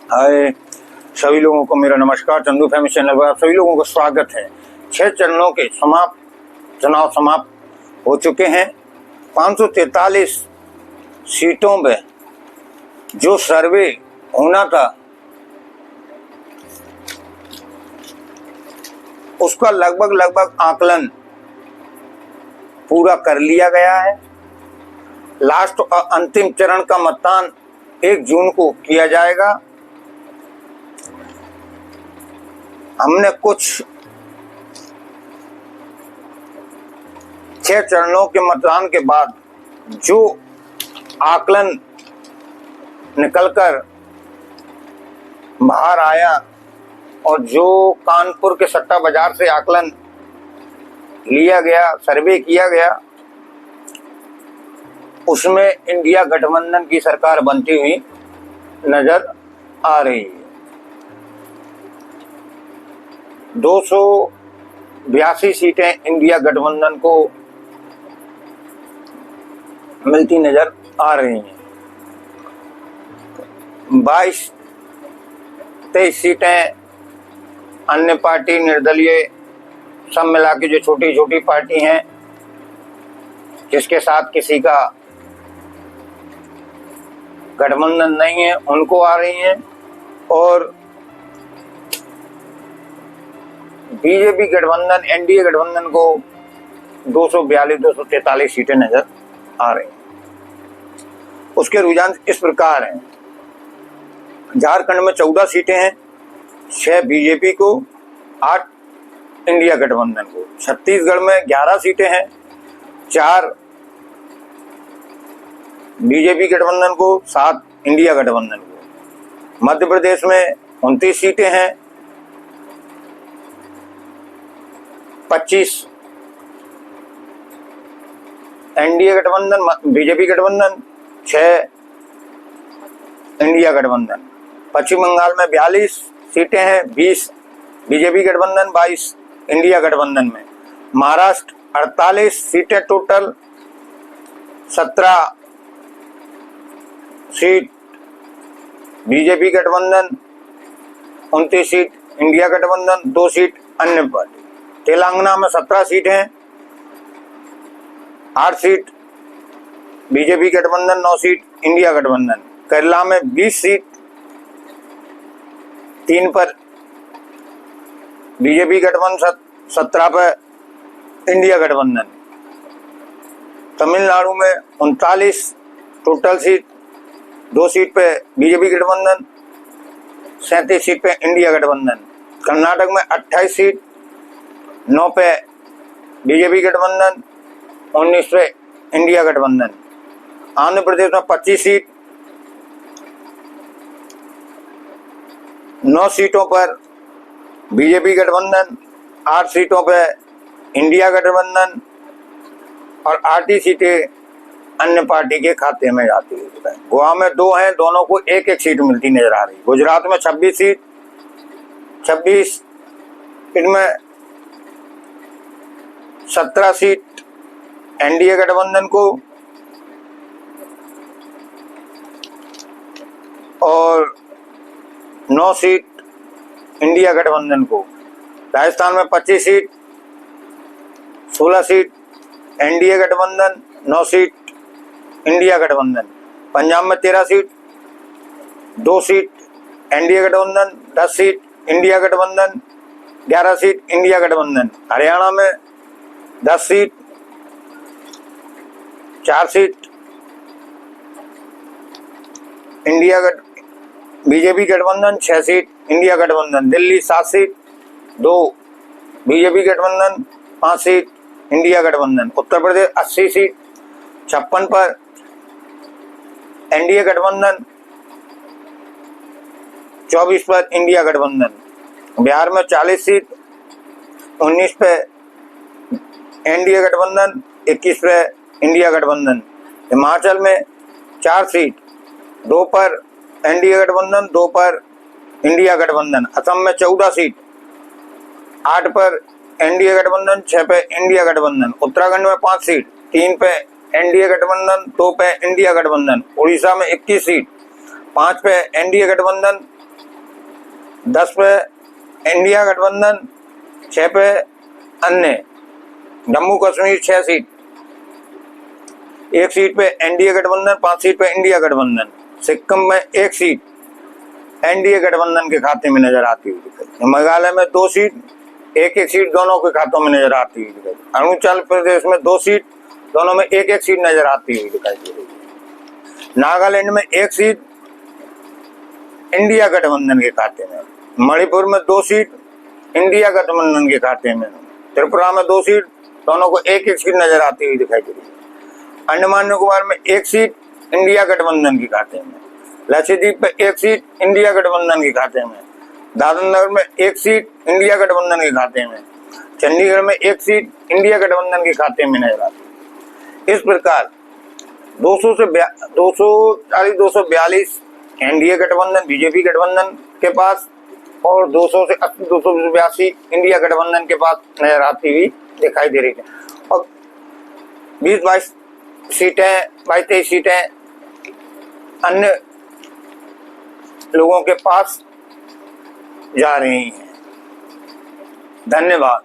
हाय सभी लोगों को मेरा नमस्कार। चंदू फैमिली चैनल पर आप सभी लोगों को स्वागत है। 6 चरणों के चुनाव समाप्त हो चुके हैं। 543 सीटों में जो सर्वे होना था उसका लगभग आकलन पूरा कर लिया गया है। लास्ट और अंतिम चरण का मतदान 1 जून को किया जाएगा। हमने कुछ 6 चरणों के मतदान के बाद जो आकलन निकलकर बाहर आया और जो कानपुर के सट्टा बाजार से आकलन लिया गया, सर्वे किया गया, उसमें इंडिया गठबंधन की सरकार बनती हुई नजर आ रही है। 282 सीटें इंडिया गठबंधन को मिलती नजर आ रही हैं। 22-23 सीटें अन्य पार्टी, निर्दलीय, सब मिला के जो छोटी छोटी पार्टी हैं जिसके साथ किसी का गठबंधन नहीं है उनको आ रही हैं, और बीजेपी गठबंधन, एनडीए गठबंधन को 242-243 सीटें नजर आ रही हैं। उसके रुझान इस प्रकार हैं। झारखंड में 14 सीटें हैं, 6 बीजेपी को, 8 इंडिया गठबंधन को। छत्तीसगढ़ में 11 सीटें हैं, 4 बीजेपी गठबंधन को, 7 इंडिया गठबंधन को। मध्य प्रदेश में 29 सीटें हैं, 25 एनडीए गठबंधन, बीजेपी गठबंधन, 6 इंडिया गठबंधन। पश्चिम बंगाल में 42 सीटें हैं, 20 बीजेपी गठबंधन, 22 इंडिया गठबंधन में। महाराष्ट्र 48 सीटें टोटल, 17 सीट बीजेपी गठबंधन, 29 सीट इंडिया गठबंधन, 2 सीट अन्य पार्टी। तेलंगाना में 17 सीट हैं, 8 सीट बीजेपी गठबंधन, 9 सीट इंडिया गठबंधन। केरला में 20 सीट, 3 पर बीजेपी गठबंधन, 17 पर इंडिया गठबंधन। तमिलनाडु में 39 टोटल सीट, 2 सीट पे बीजेपी गठबंधन, 37 सीट पे इंडिया गठबंधन। कर्नाटक में 28 सीट, 9 पे बीजेपी गठबंधन, 19 पे इंडिया गठबंधन। आंध्र प्रदेश में 25 सीट, 9 सीटों पर बीजेपी गठबंधन, 8 सीटों पे इंडिया गठबंधन और 8 ही सीटें अन्य पार्टी के खाते में जाती है। गोवा में 2 हैं, दोनों को 1-1 सीट मिलती नजर आ रही। गुजरात में 26 सीट, 26 इनमें 17 सीट एनडीए गठबंधन को और 9 सीट इंडिया गठबंधन को। राजस्थान में 25 सीट, 16 सीट एनडीए गठबंधन, 9 सीट इंडिया गठबंधन। पंजाब में 13 सीट, 2 सीट एनडीए गठबंधन, 10 सीट इंडिया गठबंधन, 11 सीट इंडिया गठबंधन। हरियाणा में 10 सीट, 4 सीट बीजेपी गठबंधन, 6 सीट इंडिया गठबंधन। दिल्ली 7 सीट, 2 बीजेपी गठबंधन, 5 सीट इंडिया गठबंधन। उत्तर प्रदेश 80 सीट, 56 पर एनडीए गठबंधन, 24 पर इंडिया गठबंधन। बिहार में 40 सीट, 19 पे एनडीए गठबंधन, 21 पे इंडिया गठबंधन। हिमाचल में 4 सीट, 2 पर एनडीए गठबंधन, 2 पर इंडिया गठबंधन। असम में 14 सीट, 8 पर एनडीए गठबंधन, 6 पे इंडिया गठबंधन। उत्तराखंड में 5 सीट, 3 पे एनडीए गठबंधन, 2 पे इंडिया गठबंधन। उड़ीसा में 21 सीट, 5 पे एनडीए गठबंधन, 10 पे इंडिया गठबंधन, 6 पे अन्य। जम्मू कश्मीर 6 सीट, 1 सीट पे एनडीए गठबंधन, 5 सीट पे इंडिया गठबंधन। सिक्किम में 1 सीट एनडीए गठबंधन के खाते में नजर आती हुई दिखाई। मेघालय में 2 सीट, 1-1 सीट दोनों के खातों में नजर आती हुई दिखाई। अरुणाचल प्रदेश में 2 सीट, दोनों में 1-1 सीट नजर आती हुई दिखाई दे रही है। नागालैंड में 1 सीट इंडिया गठबंधन के खाते में। मणिपुर में 2 सीट इंडिया गठबंधन के खाते में। त्रिपुरा में 2 सीट, दोनों को 1-1 सीट नजर आती हुई दिखाई दे रही है। अंडमान निकोबार में 1 सीट इंडिया गठबंधन के खाते में। लक्षद्वीप पे 1 सीट इंडिया गठबंधन के खाते में। दादरा नगर में 1 सीट इंडिया गठबंधन के खाते में। चंडीगढ़ में 1 सीट इंडिया गठबंधन के खाते में नजर आती है। इस प्रकार 242 एनडीए गठबंधन बीजेपी गठबंधन के पास और 200 से 282 इंडिया गठबंधन के पास नजर आती हुई दिखाई दे रही है। और 20-22 सीटें, 22-23 सीटें अन्य लोगों के पास जा रही हैं। धन्यवाद।